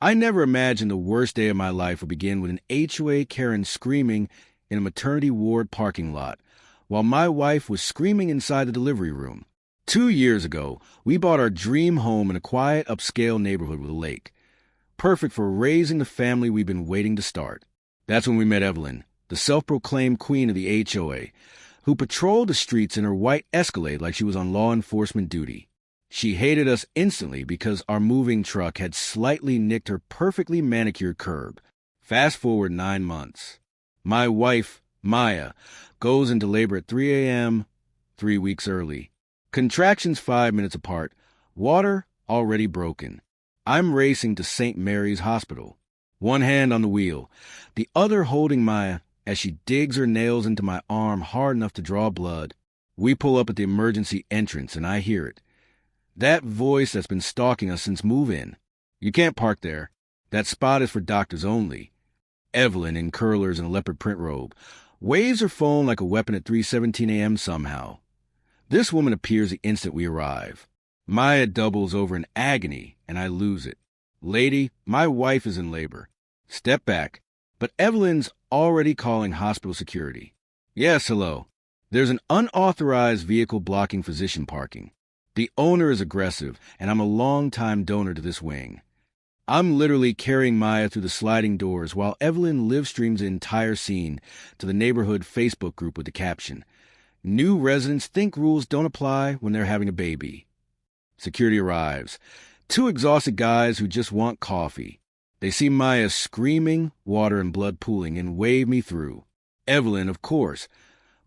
I never imagined the worst day of my life would begin with an HOA Karen screaming in a maternity ward parking lot, while my wife was screaming inside the delivery room. 2 years ago, we bought our dream home in a quiet, upscale neighborhood with a lake, perfect for raising the family we've been waiting to start. That's when we met Evelyn, the self-proclaimed queen of the HOA, who patrolled the streets in her white Escalade like she was on law enforcement duty. She hated us instantly because our moving truck had slightly nicked her perfectly manicured curb. Fast forward 9 months. My wife, Maya, goes into labor at 3 a.m., 3 weeks early. Contractions 5 minutes apart. Water already broken. I'm racing to St. Mary's Hospital. One hand on the wheel, the other holding Maya as she digs her nails into my arm hard enough to draw blood. We pull up at the emergency entrance and I hear it. That voice that's been stalking us since move-in. You can't park there. That spot is for doctors only. Evelyn, in curlers and a leopard print robe, waves her phone like a weapon at 3:17 a.m. somehow. This woman appears the instant we arrive. Maya doubles over in agony, and I lose it. Lady, my wife is in labor. Step back. But Evelyn's already calling hospital security. Yes, hello. There's an unauthorized vehicle blocking physician parking. The owner is aggressive, and I'm a long-time donor to this wing. I'm literally carrying Maya through the sliding doors while Evelyn live streams the entire scene to the neighborhood Facebook group with the caption, "New residents think rules don't apply when they're having a baby." Security arrives. 2 exhausted guys who just want coffee. They see Maya screaming, water and blood pooling, and wave me through. Evelyn, of course,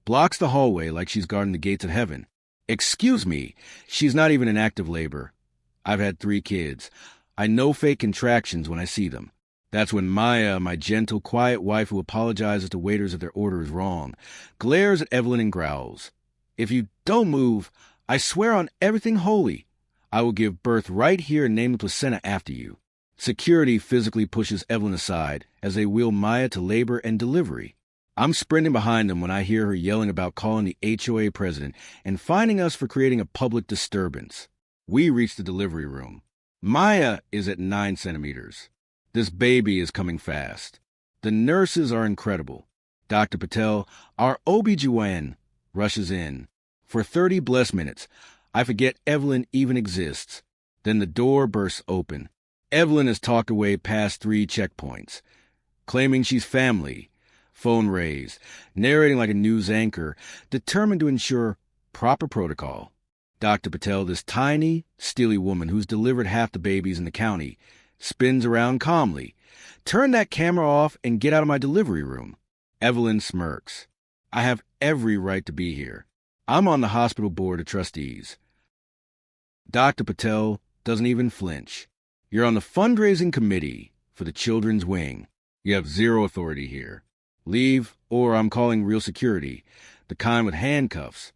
blocks the hallway like she's guarding the gates of heaven. Excuse me, she's not even in active labor. I've had 3 kids. I know fake contractions when I see them. That's when Maya, my gentle, quiet wife who apologizes to waiters if their order is wrong, glares at Evelyn and growls. If you don't move, I swear on everything holy, I will give birth right here and name the placenta after you. Security physically pushes Evelyn aside as they wheel Maya to labor and delivery. I'm sprinting behind them when I hear her yelling about calling the HOA president and fining us for creating a public disturbance. We reach the delivery room. Maya is at 9 centimeters. This baby is coming fast. The nurses are incredible. Dr. Patel, our OB-GYN, rushes in. For 30 blessed minutes, I forget Evelyn even exists. Then the door bursts open. Evelyn has talked her way past 3 checkpoints, claiming she's family, phone raised, narrating like a news anchor, determined to ensure proper protocol. Dr. Patel, this tiny, steely woman who's delivered half the babies in the county, spins around calmly. Turn that camera off and get out of my delivery room. Evelyn smirks. I have every right to be here. I'm on the hospital board of trustees. Dr. Patel doesn't even flinch. You're on the fundraising committee for the children's wing. You have 0 authority here. Leave, or I'm calling real security, the kind with handcuffs.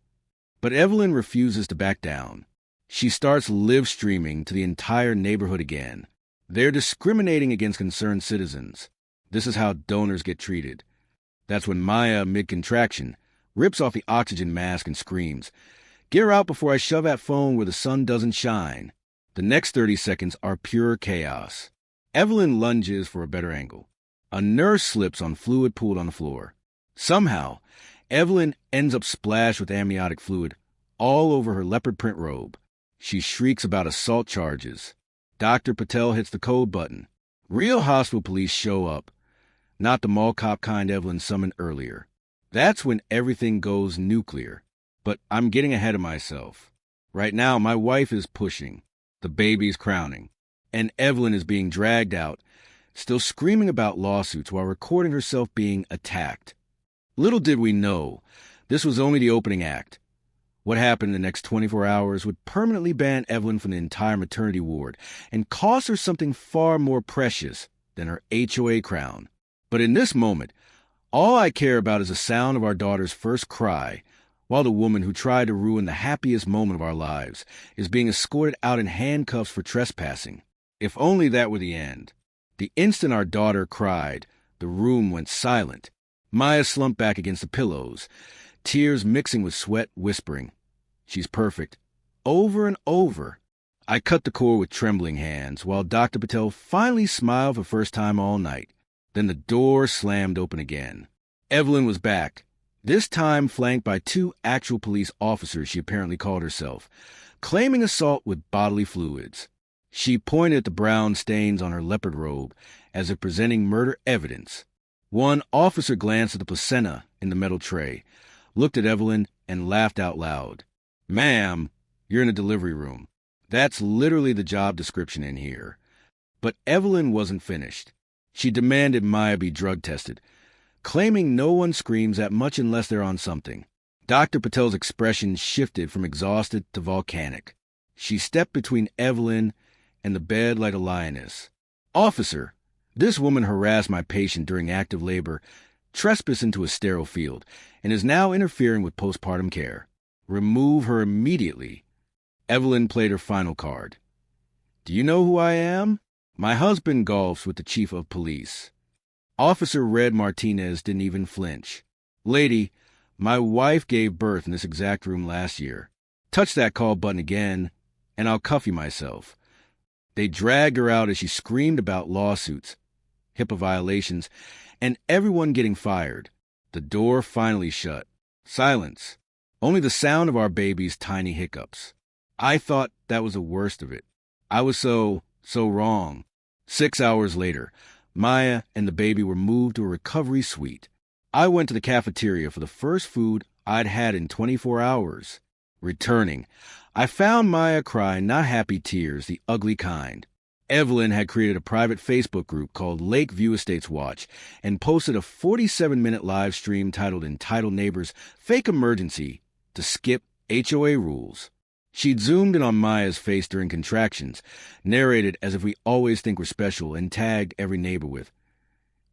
But Evelyn refuses to back down. She starts live streaming to the entire neighborhood again. They're discriminating against concerned citizens. This is how donors get treated. That's when Maya, mid-contraction, rips off the oxygen mask and screams, "Get her out before I shove that phone where the sun doesn't shine." The next 30 seconds are pure chaos. Evelyn lunges for a better angle. A nurse slips on fluid pooled on the floor. Somehow, Evelyn ends up splashed with amniotic fluid all over her leopard print robe. She shrieks about assault charges. Dr. Patel hits the code button. Real hospital police show up, not the mall cop kind Evelyn summoned earlier. That's when everything goes nuclear. But I'm getting ahead of myself. Right now, my wife is pushing. The baby's crowning. And Evelyn is being dragged out, still screaming about lawsuits while recording herself being attacked. Little did we know, this was only the opening act. What happened in the next 24 hours would permanently ban Evelyn from the entire maternity ward and cost her something far more precious than her HOA crown. But in this moment, all I care about is the sound of our daughter's first cry, while the woman who tried to ruin the happiest moment of our lives is being escorted out in handcuffs for trespassing. If only that were the end. The instant our daughter cried, the room went silent. Maya slumped back against the pillows, tears mixing with sweat, whispering, "She's perfect," over and over. I cut the cord with trembling hands, while Dr. Patel finally smiled for the first time all night. Then the door slammed open again. Evelyn was back, this time flanked by 2 actual police officers she apparently called herself, claiming assault with bodily fluids. She pointed at the brown stains on her leopard robe as if presenting murder evidence. One officer glanced at the placenta in the metal tray, looked at Evelyn, and laughed out loud. "Ma'am, you're in a delivery room. That's literally the job description in here." But Evelyn wasn't finished. She demanded Maya be drug tested, claiming no one screams that much unless they're on something. Dr. Patel's expression shifted from exhausted to volcanic. She stepped between Evelyn and the bed like a lioness. "Officer, this woman harassed my patient during active labor, trespassed into a sterile field, and is now interfering with postpartum care. Remove her immediately." Evelyn played her final card. "Do you know who I am? My husband golfs with the chief of police." Officer Red Martinez didn't even flinch. "Lady, my wife gave birth in this exact room last year. Touch that call button again, and I'll cuff you myself." They dragged her out as she screamed about lawsuits, HIPAA violations, and everyone getting fired. The door finally shut. Silence. Only the sound of our baby's tiny hiccups. I thought that was the worst of it. I was so wrong. 6 hours later, Maya and the baby were moved to a recovery suite. I went to the cafeteria for the first food I'd had in 24 hours. Returning, I found Maya crying not happy tears, the ugly kind. Evelyn had created a private Facebook group called Lakeview Estates Watch and posted a 47-minute live stream titled Entitled Neighbors Fake Emergency to skip HOA rules. She'd zoomed in on Maya's face during contractions, narrated as if we always think we're special, and tagged every neighbor with,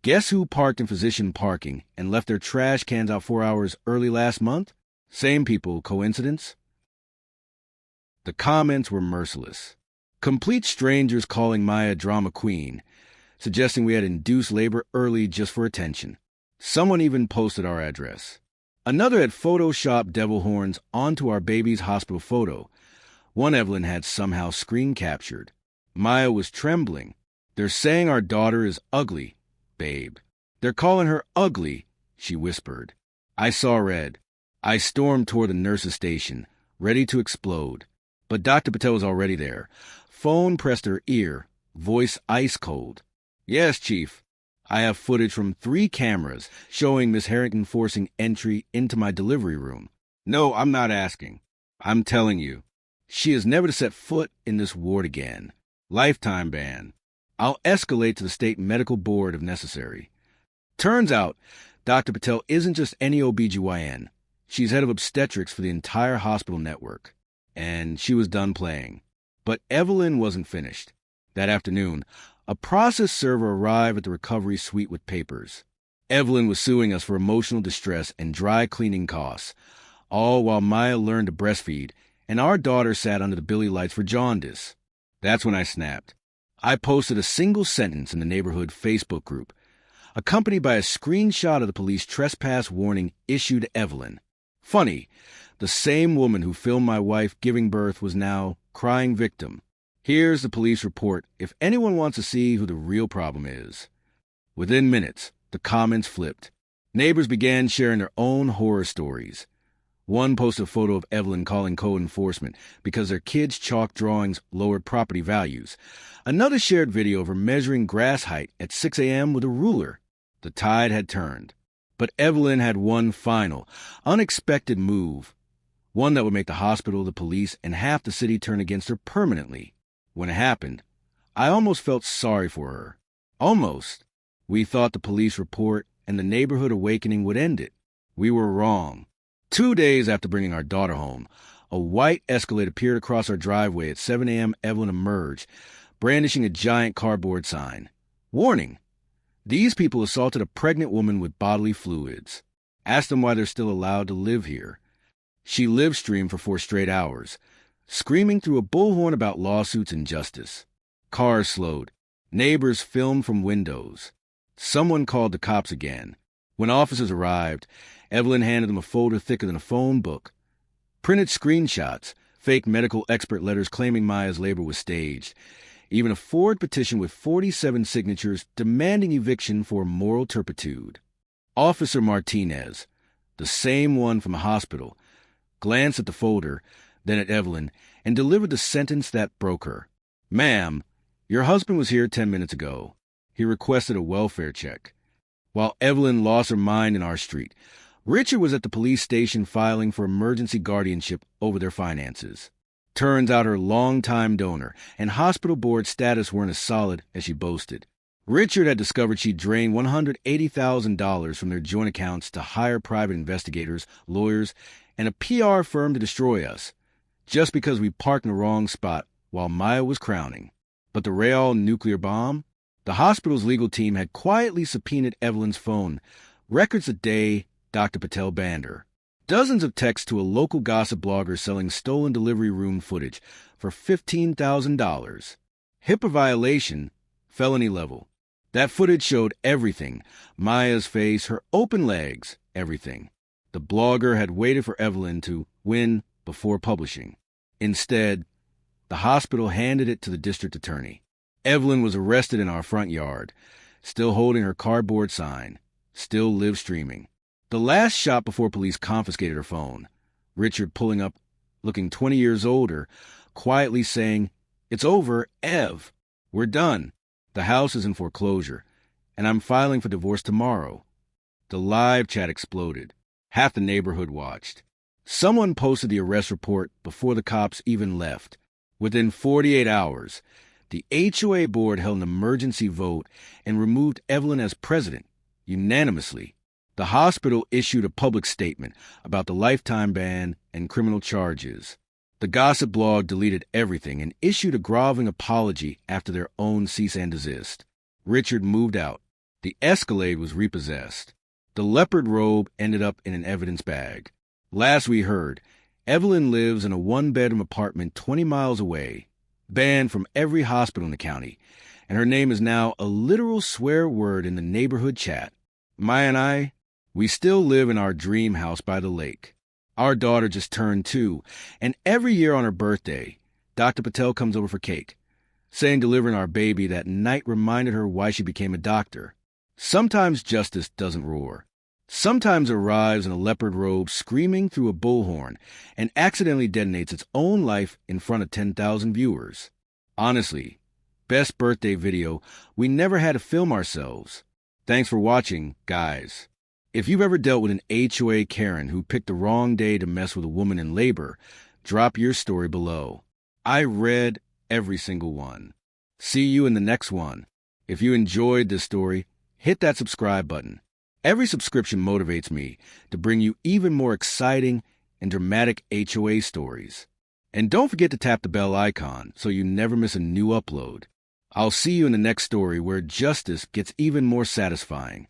"Guess who parked in physician parking and left their trash cans out 4 hours early last month? Same people, coincidence?" The comments were merciless. Complete strangers calling Maya drama queen, suggesting we had induced labor early just for attention. Someone even posted our address. Another had photoshopped devil horns onto our baby's hospital photo. One Evelyn had somehow screen captured. Maya was trembling. "They're saying our daughter is ugly, babe. They're calling her ugly," she whispered. I saw red. I stormed toward the nurse's station, ready to explode. But Dr. Patel was already there. Phone pressed to her ear, voice ice cold. "Yes, Chief. I have footage from 3 cameras showing Miss Harrington forcing entry into my delivery room. No, I'm not asking. I'm telling you. She is never to set foot in this ward again. Lifetime ban. I'll escalate to the state medical board if necessary." Turns out, Dr. Patel isn't just any OBGYN. She's head of obstetrics for the entire hospital network. And she was done playing. But Evelyn wasn't finished. That afternoon, a process server arrived at the recovery suite with papers. Evelyn was suing us for emotional distress and dry cleaning costs, all while Maya learned to breastfeed, and our daughter sat under the Billy lights for jaundice. That's when I snapped. I posted a single sentence in the neighborhood Facebook group, accompanied by a screenshot of the police trespass warning issued to Evelyn. Funny, the same woman who filmed my wife giving birth was now crying victim. Here's the police report if anyone wants to see who the real problem is. Within minutes, the comments flipped. Neighbors began sharing their own horror stories. One posted a photo of Evelyn calling code enforcement because their kids' chalk drawings lowered property values. Another shared video of her measuring grass height at 6 a.m. with a ruler. The tide had turned. But Evelyn had one final, unexpected move. One that would make the hospital, the police, and half the city turn against her permanently. When it happened, I almost felt sorry for her. Almost. We thought the police report and the neighborhood awakening would end it. We were wrong. 2 days after bringing our daughter home, a white Escalade appeared across our driveway at 7 a.m. Evelyn emerged, brandishing a giant cardboard sign. Warning! These people assaulted a pregnant woman with bodily fluids. Asked them why they're still allowed to live here. She live-streamed for 4 straight hours, screaming through a bullhorn about lawsuits and justice. Cars slowed. Neighbors filmed from windows. Someone called the cops again. When officers arrived, Evelyn handed them a folder thicker than a phone book. Printed screenshots, Fake medical expert letters claiming Maya's labor was staged. Even a forged petition with 47 signatures demanding eviction for moral turpitude. Officer Martinez, the same one from the hospital, glanced at the folder, then at Evelyn, and delivered the sentence that broke her. "Ma'am, your husband was here 10 minutes ago. He requested a welfare check." While Evelyn lost her mind in our street, Richard was at the police station filing for emergency guardianship over their finances. Turns out her longtime donor and hospital board status weren't as solid as she boasted. Richard had discovered she'd drained $180,000 from their joint accounts to hire private investigators, lawyers, and a PR firm to destroy us, just because we parked in the wrong spot while Maya was crowning. But the Real nuclear bomb? The hospital's legal team had quietly subpoenaed Evelyn's phone, records a day Dr. Patel banned her. Dozens of texts to a local gossip blogger selling stolen delivery room footage for $15,000. HIPAA violation, felony level. That footage showed everything. Maya's face, her open legs, everything. The blogger had waited for Evelyn to win before publishing. Instead, the hospital handed it to the district attorney. Evelyn was arrested in our front yard, still holding her cardboard sign, still live streaming. The last shot before police confiscated her phone. Richard pulling up, looking 20 years older, quietly saying, "It's over, Ev. We're done. The house is in foreclosure, and I'm filing for divorce tomorrow." The live chat exploded. Half the neighborhood watched. Someone posted the arrest report before the cops even left. Within 48 hours, the HOA board held an emergency vote and removed Evelyn as president, unanimously. The hospital issued a public statement about the lifetime ban and criminal charges. The gossip blog deleted everything and issued a groveling apology after their own cease and desist. Richard moved out. The Escalade was repossessed. The leopard robe ended up in an evidence bag. Last we heard, Evelyn lives in a one-bedroom apartment 20 miles away, banned from every hospital in the county, and her name is now a literal swear word in the neighborhood chat. Maya and I, we still live in our dream house by the lake. Our daughter just turned 2, and every year on her birthday, Dr. Patel comes over for cake, saying delivering our baby that night reminded her why she became a doctor. Sometimes justice doesn't roar. Sometimes it arrives in a leopard robe screaming through a bullhorn and accidentally detonates its own life in front of 10,000 viewers. Honestly, best birthday video we never had to film ourselves. Thanks for watching, guys. If you've ever dealt with an HOA Karen who picked the wrong day to mess with a woman in labor, drop your story below. I read every single one. See you in the next one. If you enjoyed this story, hit that subscribe button. Every subscription motivates me to bring you even more exciting and dramatic HOA stories. And don't forget to tap the bell icon so you never miss a new upload. I'll see you in the next story where justice gets even more satisfying.